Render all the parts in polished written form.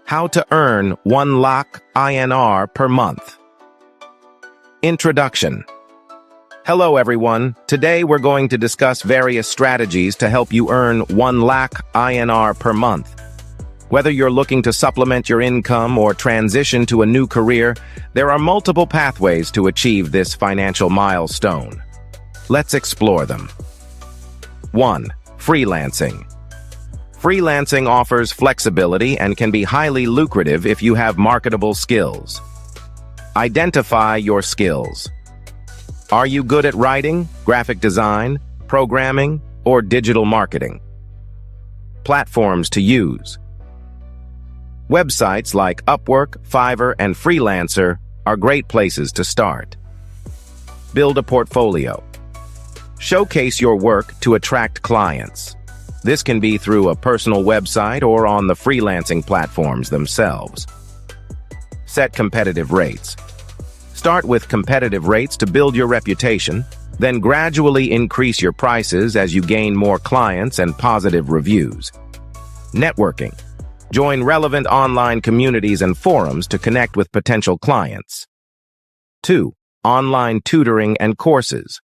How to earn 1 lakh INR per month. Introduction. Hello everyone. Today we're going to discuss various strategies to help you earn 1 lakh INR per month. Whether you're looking to supplement your income or transition to a new career, there are multiple pathways to achieve this financial milestone. Let's explore them. 1. Freelancing. Freelancing offers flexibility and can be highly lucrative if you have marketable skills. Identify your skills. Are you good at writing, graphic design, programming, or digital marketing? Platforms to use. Websites like Upwork, Fiverr, and Freelancer are great places to start. Build a portfolio. Showcase your work to attract clients. This can be through a personal website or on the freelancing platforms themselves. Set competitive rates. Start with competitive rates to build your reputation, then gradually increase your prices as you gain more clients and positive reviews. Networking. Join relevant online communities and forums to connect with potential clients. 2. Online tutoring and courses.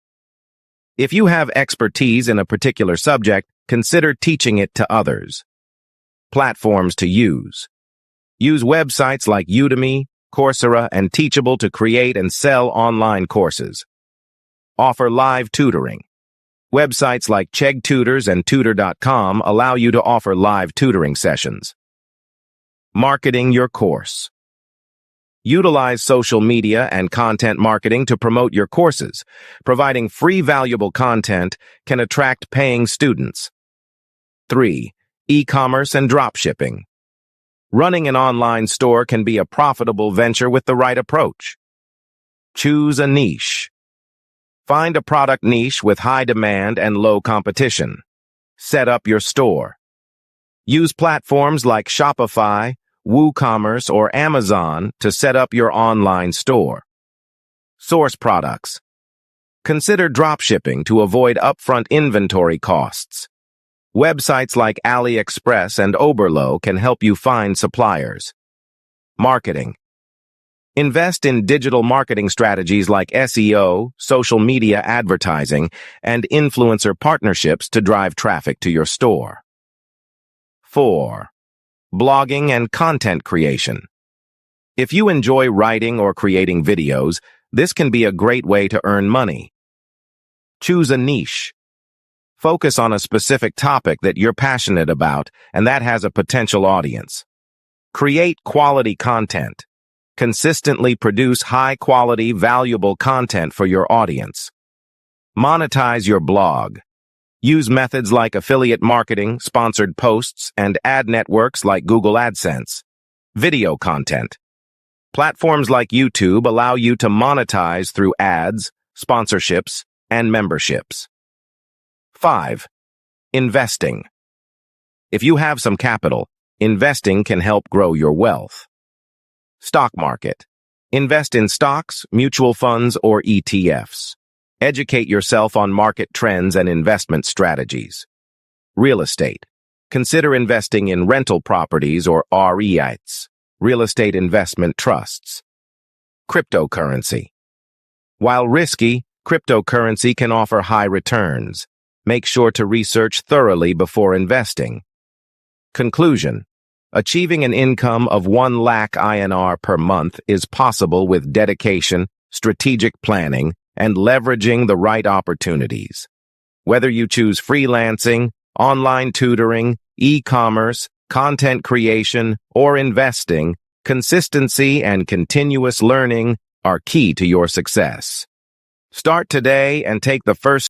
If you have expertise in a particular subject, consider teaching it to others. Platforms to use. Use websites like Udemy, Coursera, and Teachable to create and sell online courses. Offer live tutoring. Websites like Chegg Tutors and Tutor.com allow you to offer live tutoring sessions. Marketing your course. Utilize social media and content marketing to promote your courses. Providing free valuable content can attract paying students. 3. E-commerce and dropshipping. Running an online store can be a profitable venture with the right approach. Choose a niche. Find a product niche with high demand and low competition. Set up your store. Use platforms like Shopify, WooCommerce, or Amazon to set up your online store. Source products. Consider dropshipping to avoid upfront inventory costs. Websites like AliExpress and Oberlo can help you find suppliers. Marketing. Invest in digital marketing strategies like SEO, social media advertising, and influencer partnerships to drive traffic to your store. 4. Blogging and content creation. If you enjoy writing or creating videos, this can be a great way to earn money. Choose a niche. Focus on a specific topic that you're passionate about and that has a potential audience. Create quality content. Consistently produce high-quality, valuable content for your audience. Monetize your blog. Use methods like affiliate marketing, sponsored posts, and ad networks like Google AdSense. Video content. Platforms like YouTube allow you to monetize through ads, sponsorships, and memberships. 5. Investing. If you have some capital, investing can help grow your wealth. Stock market. Invest in stocks, mutual funds, or ETFs. Educate yourself on market trends and investment strategies. Real estate. Consider investing in rental properties or REITs, real estate investment trusts. Cryptocurrency. While risky, cryptocurrency can offer high returns. Make sure to research thoroughly before investing. Conclusion. Achieving an income of 1 lakh INR per month is possible with dedication, strategic planning, and leveraging the right opportunities. Whether you choose freelancing, online tutoring, e-commerce, content creation, or investing, consistency and continuous learning are key to your success. Start today and take the first